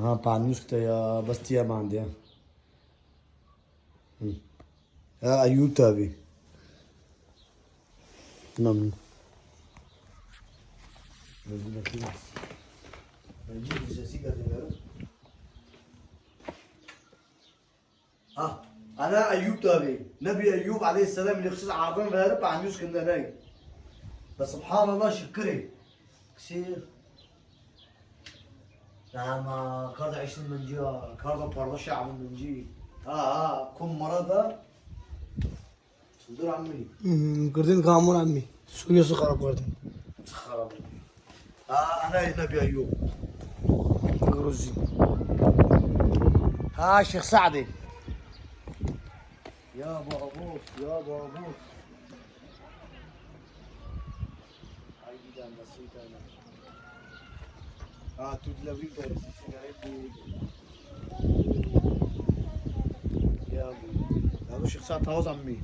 हाँ पानी उसका या बस्तिया बांध दिया अयूब था अभी नम أنا أيوب تابي نبي أيوب عليه السلام اللي خصوص عارضين غير بعنيوش كنا ناي بس سبحان الله شكري كثير لما كارد عيشن من جوا كارد بارضش عمل من جي كم مرة صدور عمي قردين كامون عمي سوية سخرب قردين خرب أنا نبي أيوب روزي شيخ سعدي يا بابوس يا بابوس هاي دي ده نسيت انا تدلوي ده يا ابو هذا شيخ سعد هاوز عمي